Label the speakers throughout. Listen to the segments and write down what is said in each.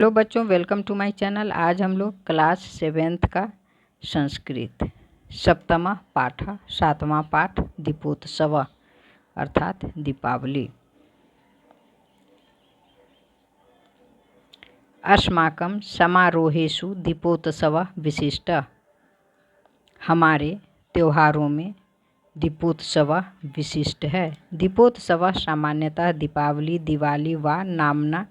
Speaker 1: Hello बच्चों, welcome to my channel. आज हम लोग क्लास 7th का संस्कृत सप्तमा पाठ 7वां पाठ दीपोत्सव अर्थात दीपावली। अस्माकं समारोहेषु दीपोत्सव विशिष्ट। हमारे त्योहारों में दीपोत्सव विशिष्ट है। दीपोत्सव सामान्यतः दीपावली, दिवाली व नामना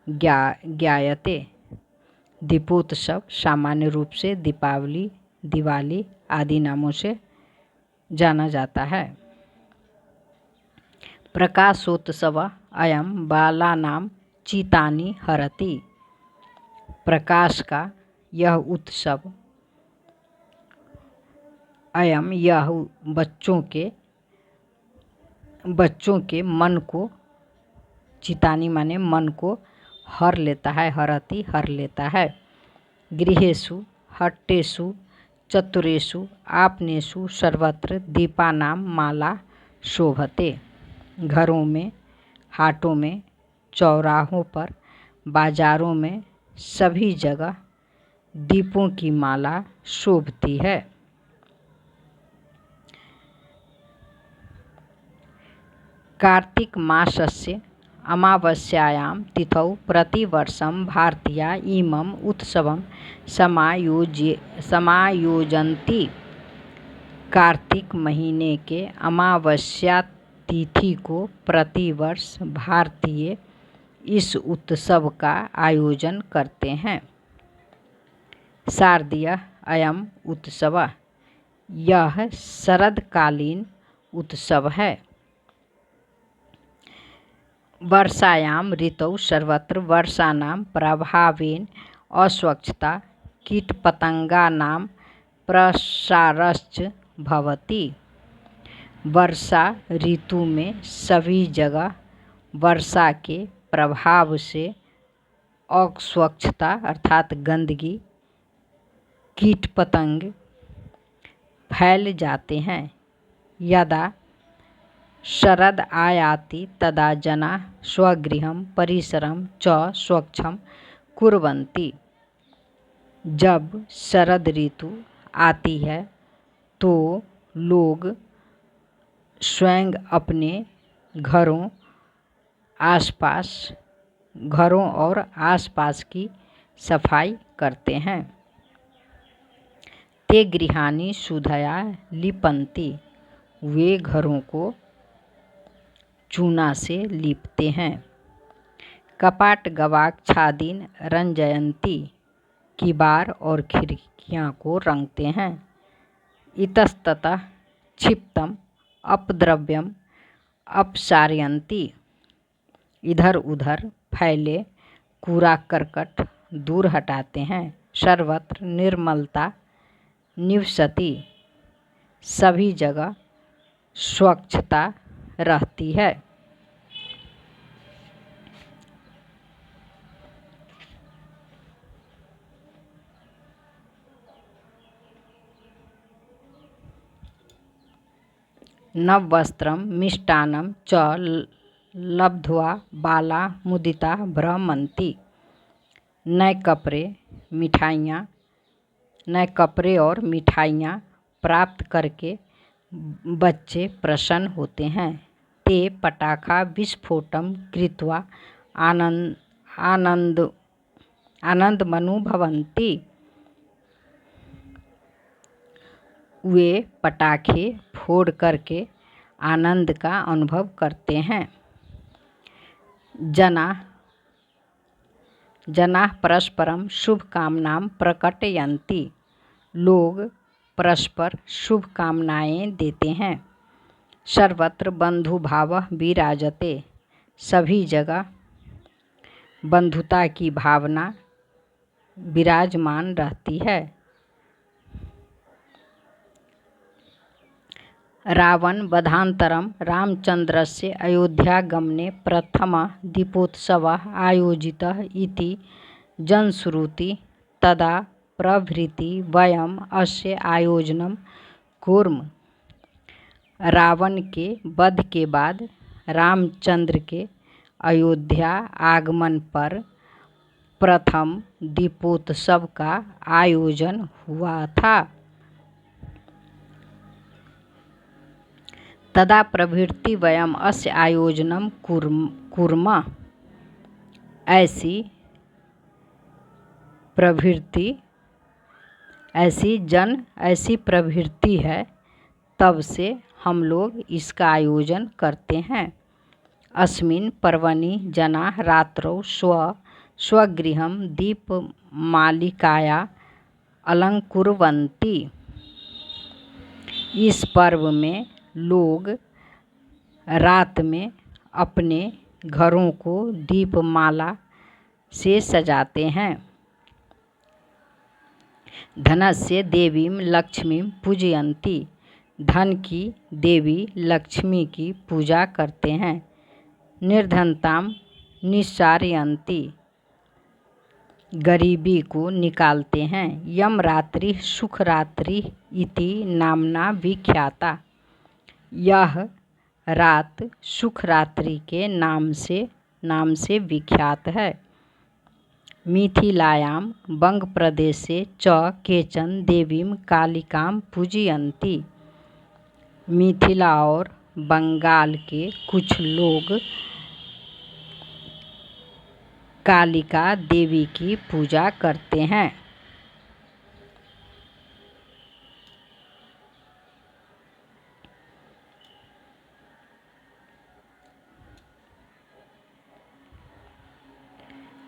Speaker 1: ज्ञायते। दीपोत्सव सामान्य रूप से दीपावली, दिवाली आदि नामों से जाना जाता है। प्रकाशोत्सव अयं बालानां चितानि हरति। प्रकाश का यह उत्सव अयं यह बच्चों के मन को, चितानी माने मन को, हर लेता है, हरति हर लेता है। गृहेषु हट्टेषु चतुरेषु आपनेषु सर्वत्र दीपानां माला शोभते। घरों में, हाटों में, चौराहों पर, बाजारों में सभी जगह दीपों की माला शोभती है। कार्तिक मासस्य अमावास्यायां तिथौ प्रतिवर्षं भारतीया इमम् उत्सवं समायोजन्ति। कार्तिक महीने के अमावस्या तिथि को प्रतिवर्ष भारतीय इस उत्सव का आयोजन करते हैं। शारदीय अयम् उत्सव, यह शरदकालीन उत्सव है। वर्षायां ऋतौ सर्वत्र वर्षाणां प्रभावेन अस्वच्छता कीटपतंगानां प्रसारश्च भवति। वर्षा ऋतु में सभी जगह वर्षा के प्रभाव से अस्वच्छता अर्थात गंदगी, कीट पतंग फैल जाते हैं। यदा शरद आयाति तदा जनाः स्वगृहं परिसरं च स्वच्छं कुर्वन्ति। जब शरद ऋतु आती है तो लोग स्वयं अपने घरों और आसपास की सफाई करते हैं। ते गृहाणि शुद्धया लिपन्ति, वे घरों को चूना से लीपते हैं। कपाट गवाक्षादीन रंजयन्ति, किवाड़ और खिड़कियां को रंगते हैं। इतस्ततः क्षिप्तम अपद्रव्यम अपसारयन्ति, इधर उधर फैले कूड़ा करकट दूर हटाते हैं। सर्वत्र निर्मलता निवसति, सभी जगह स्वच्छता रहती है। नववस्त्रं मिष्टान्नं च लब्ध्वा बाला मुदिता भ्रमन्ति। नए कपड़े और मिठाइयाँ प्राप्त करके बच्चे प्रसन्न होते हैं। ते पटाखा विस्फोटं कृत्वा आनन्दमनुभवन्ति, वे पटाखे फोड़ करके आनंद का अनुभव करते हैं। जनाः परस्परं शुभकामनां प्रकटयन्ति, लोग परस्पर शुभकामनाएं देते हैं। सर्वत्र बंधुभावः विराजते, सभी जगह बंधुता की भावना विराजमान रहती है। रावण वधानन्तरं रामचन्द्रस्य अयोध्यागमने प्रथमः दीपोत्सवः आयोजितः इति जनश्रुति। तदा प्रभृति वयम् अस्य आयोजनं कुर्म। रावण के वध के बाद रामचंद्र के अयोध्या आगमन पर प्रथम दीपोत्सव का आयोजन हुआ था। तदा प्रभृति वयम् अस्य आयोजनं कुर्मः। ऐसी प्रवृत्ति है, तब से हम लोग इसका आयोजन करते हैं। अस्मिन् पर्वणि जनाः रात्रौ स्वगृहं दीपमालिकाया अलंकुर्वन्ति। इस पर्व में लोग रात में अपने घरों को दीपमाला से सजाते हैं। धनस्य देवीं लक्ष्मीं पूजयन्ति। धन की देवी लक्ष्मी की पूजा करते हैं। निर्धनतां निस्सारयन्ति। गरीबी को निकालते हैं। यम रात्रि सुख रात्रि इति नामना विख्याता। यह रात सुख रात्रि के नाम से विख्यात है। मिथिलायां बंग प्रदेशे च केचन देवीं कालिकां पूजयन्ति। मिथिला और बंगाल के कुछ लोग कालिका देवी की पूजा करते हैं।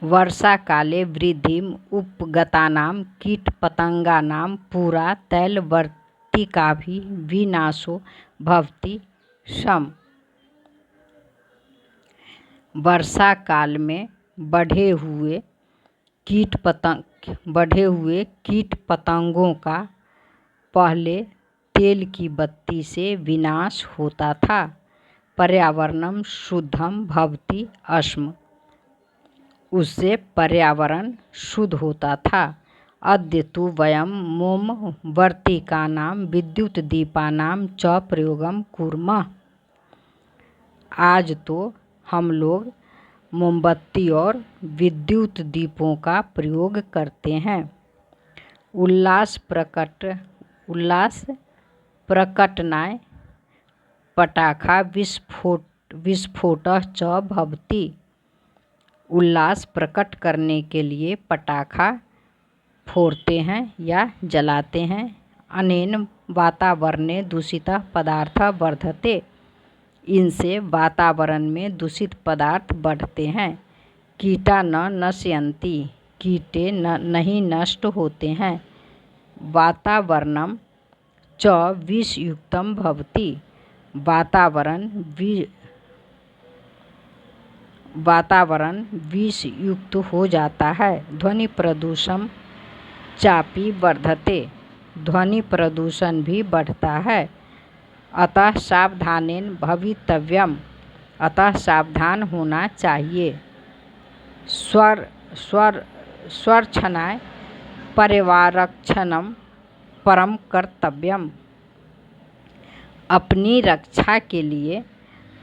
Speaker 1: वर्षा काले वृद्धिम् उपगतानां कीटपतंगानां पूरा तैलवर्तिकाभिः विनाशो भवति स्म। वर्षा काल में बढ़े हुए कीट पतंगों का पहले तेल की बत्ती से विनाश होता था। पर्यावरणं शुद्धं भवति स्म। उससे पर्यावरण शुद्ध होता था। अद्य तु वयं मोमवर्तिकानां विद्युतदीपानां च प्रयोगं कुर्मः। आज तो हम लोग मोमबत्ती और विद्युत दीपों का प्रयोग करते हैं। उल्लास प्रकटनाय पटाखा विस्फोटः च भवति। उल्लास प्रकट करने के लिए पटाखा फोड़ते हैं या जलाते हैं। अनेन वातावरणे दूषितः पदार्थः वर्धते। इनसे वातावरण में दूषित पदार्थ बढ़ते हैं। कीटा न नश्यन्ति। कीटे नहीं नष्ट होते हैं। वातावरणं च विषयुक्तं भवति। वातावरण विष युक्त हो जाता है। ध्वनि प्रदूषण चापि वर्धते। ध्वनि प्रदूषण भी बढ़ता है। अतः सावधानेन भवितव्यम्। अतः सावधान होना चाहिए। स्वरक्षणाय पर्यावरणरक्षणं परम कर्तव्यम्। अपनी रक्षा के लिए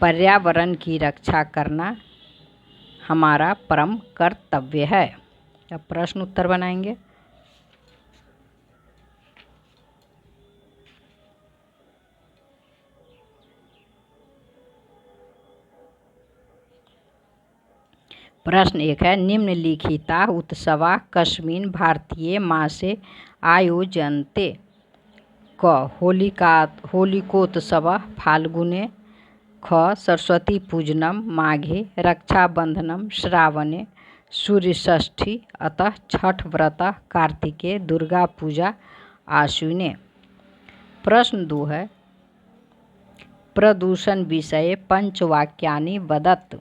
Speaker 1: पर्यावरण की रक्षा करना हमारा परम कर्तव्य है। अब प्रश्न उत्तर बनाएंगे। प्रश्न 1 है, निम्नलिखिता उत्सवा कस्मिन् भारतीय मासे आयोज्यन्ते? क होलिकोत्सवः फाल्गुने। ख सरस्वती पूजनं माघे। रक्षाबंधनं श्रावणे। सूर्यषष्ठी अतः छठ व्रतः कार्तिके। दुर्गा पूजा आश्विने। प्रश्न 2 है, प्रदूषण विषये पंचवाक्यानि वदतु।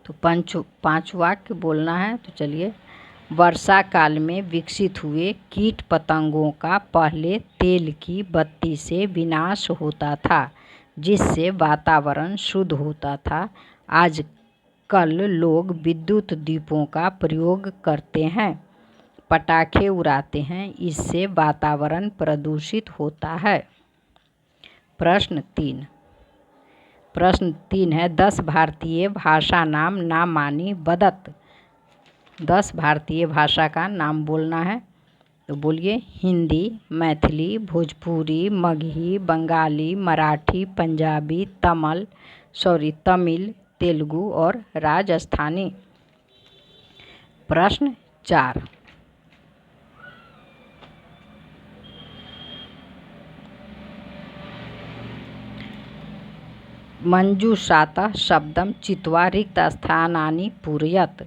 Speaker 1: तो 5 वाक्य बोलना है। तो चलिए। वर्षा काल में विकसित हुए कीट पतंगों का पहले तेल की बत्ती से विनाश होता था, जिससे वातावरण शुद्ध होता था। आजकल लोग विद्युत दीपों का प्रयोग करते हैं, पटाखे उड़ाते हैं। इससे वातावरण प्रदूषित होता है। प्रश्न 3 है, 10 भारतीय भाषानां नामानि वदतु। 10 भारतीय भाषा का नाम बोलना है। तो बोलिए, हिंदी, मैथिली, भोजपुरी, मगही, बंगाली, मराठी, पंजाबी, तमिल, तेलुगु और राजस्थानी। प्रश्न 4, मंजूषातः शब्दं चित्वा रिक्तस्थानानि पूरयत्।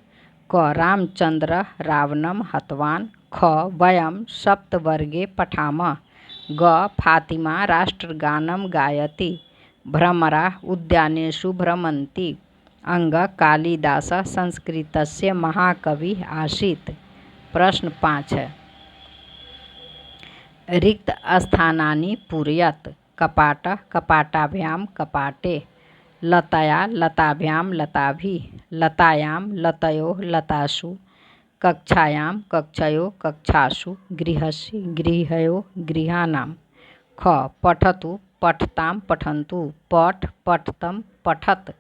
Speaker 1: क रामचंद्र रावणं हतवान्। ख वयं सप्तवर्गे पठामः। ग फातिमा राष्ट्रगानं गायति। भ्रमरा उद्यानेषु भ्रमन्ति। अंग कालिदासः संस्कृतस्य महाकविः आसीत्। प्रश्न 5 है, रिक्त स्थानानि पूरयत्। कपाटः कपाटाभ्यां कपाटे। लताया लताभ्यां लताभिः। लतायां लतयोः लतासु। कक्षायां कक्षयोः कक्षासु। गृहस्य गृहयोः गृहाणां। ख पठतु पठतां पठन्तु। पठ पठतं पठत्।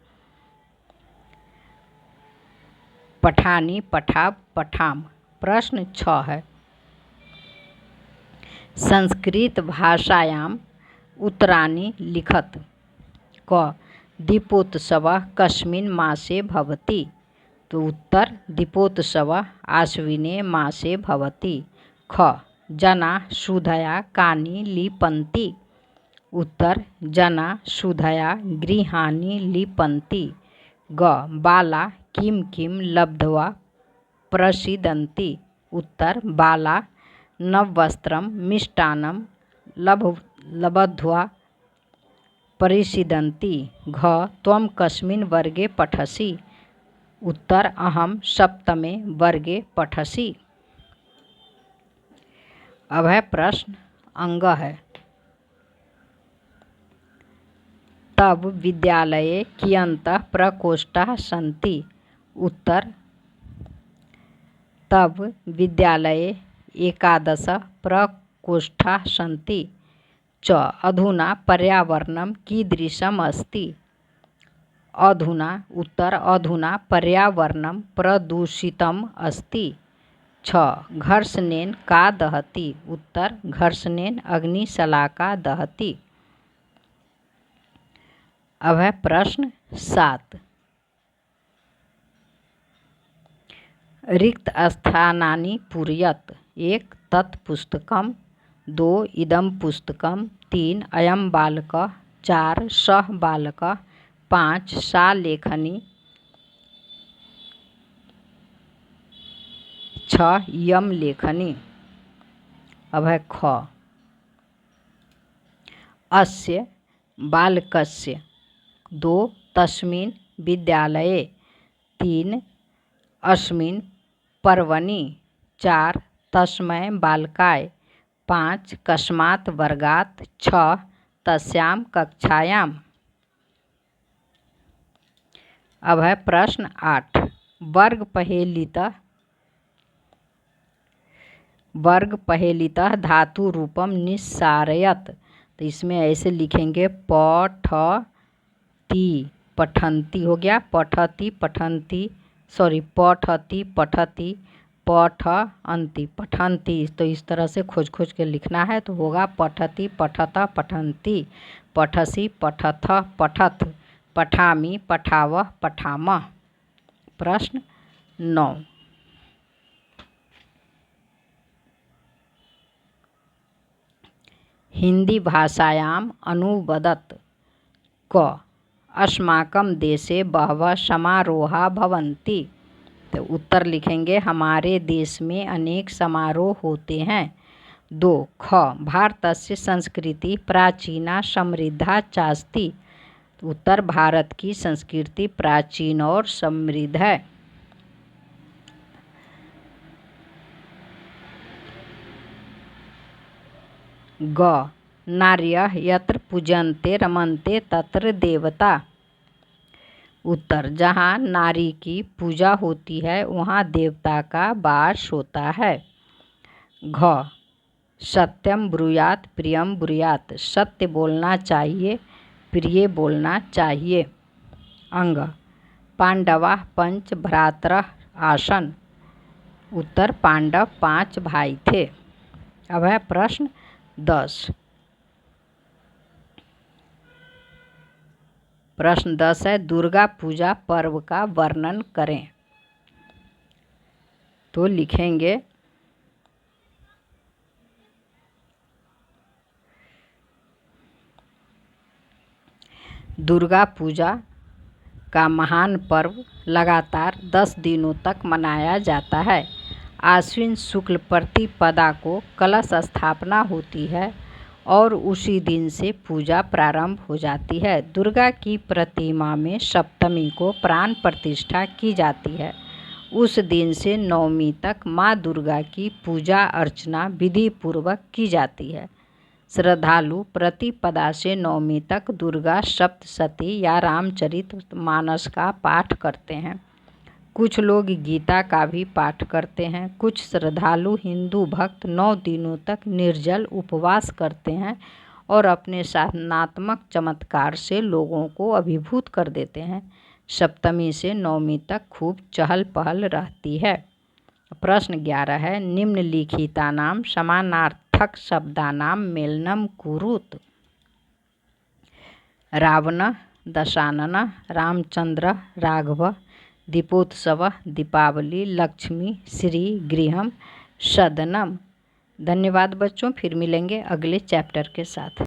Speaker 1: पठानि पठाव पठाम। प्रश्न 6 है, संस्कृत भाषायाम् उत्तराणि लिखत। क दीपोत्सवः कस्मिन् मासे भवति। तो उत्तर, दीपोत्सवः आश्विने मासे भवति। ख जनाः शुद्धया कानि लिपन्ति। उत्तर, जनाः शुद्धया गृहाणि लिपन्ति। ग बाला किं किं लब्ध्वा प्रसीदन्ति। उत्तर, बाला नववस्त्रं मिष्टान्नं लब्ध्वा परिसीदन्ति। घ त्वं कस्मिन् वर्गे पठसि। उत्तर, अहं सप्तमे वर्गे पठसि। अब है प्रश्न अंग है। तब विद्यालये कियन्तः प्रकोष्ठाः सन्ति। उत्तर, तब विद्यालये 11 प्रकोष्ठाः सन्ति। च अधुना पर्यावरणं कीदृशम् अस्ति। अधुना, उत्तर, अधुना पर्यावरणं प्रदूषितम् अस्ति। छ घर्षणेन का दहति। उत्तर, घर्षणेन अग्निशलाका दहति। अब है प्रश्न 7, रिक्त स्थानानि पूरयत्। 1 तत् पुस्तकम्। 2 इदं पुस्तकम्। 3 अयं बालकः। 4 सः बालकः। 5 सा लेखनी। 6 इयं लेखनी। अब है ख अस्य बालकस्य। 2 तस्मिन् विद्यालये। 3 अस्मिन् पर्वणि। 4 तस्मै बालकाय। 5 कस्मात् वर्गात्। 6 तस्यां कक्षायाम्। अब है प्रश्न 8, वर्ग पहेलितः धातु रूपम निस्सारयत्। तो इसमें ऐसे लिखेंगे, पठति पठन्ति हो गया, पठति पठन्ति, पठति पठति, पठन्ति पठन्ति। तो इस तरह से खोज खोज के लिखना है। तो होगा पठति पठत पठन्ति, पठसि पठथ पठथ, पठामि पठावः पठामः। प्रश्न 9, हिंदी भाषायाम् अनुवदत्। क अस्माकं देशे बहवः समारोहाः भवन्ति। तो उत्तर लिखेंगे, हमारे देश में अनेक समारोह होते हैं। 2 ख भारतस्य संस्कृति प्राचीना समृद्धा चास्ति। उत्तर, भारत की संस्कृति प्राचीन और समृद्ध है। ग नार्यः यत्र पूजन्ते रमन्ते तत्र देवता। उत्तर, जहाँ नारी की पूजा होती है वहाँ देवता का वास होता है। घ सत्यम ब्रूयात् प्रियम ब्रूयात्। सत्य बोलना चाहिए, प्रिय बोलना चाहिए। अंग पांडवाः पंच भ्रातरः आसन्। उत्तर, पांडव 5 भाई थे। अब है प्रश्न 10। प्रश्न 10 है, दुर्गा पूजा पर्व का वर्णन करें। तो लिखेंगे दुर्गा पूजा का महान पर्व लगातार 10 दिनों तक मनाया जाता है। आश्विन शुक्ल प्रतिपदा को कलश स्थापना होती है और उसी दिन से पूजा प्रारंभ हो जाती है। दुर्गा की प्रतिमा में सप्तमी को प्राण प्रतिष्ठा की जाती है। उस दिन से नवमी तक माँ दुर्गा की पूजा अर्चना विधि पूर्वक की जाती है। श्रद्धालु प्रतिपदा से नवमी तक दुर्गा सप्तशती या रामचरित मानस का पाठ करते हैं। कुछ लोग गीता का भी पाठ करते हैं। कुछ श्रद्धालु हिंदू भक्त 9 दिनों तक निर्जल उपवास करते हैं और अपने साधनात्मक चमत्कार से लोगों को अभिभूत कर देते हैं। सप्तमी से नवमी तक खूब चहल पहल रहती है। प्रश्न 11 है, निम्नलिखितानां समानार्थक शब्दानां मेलनं कुरुत। रावणः, दशाननः, रामचंद्रः, राघवः, दीपोत्सवः, दीपावली, लक्ष्मी, श्री, गृहम्, सदनम्। धन्यवाद बच्चों, फिर मिलेंगे अगले चैप्टर के साथ।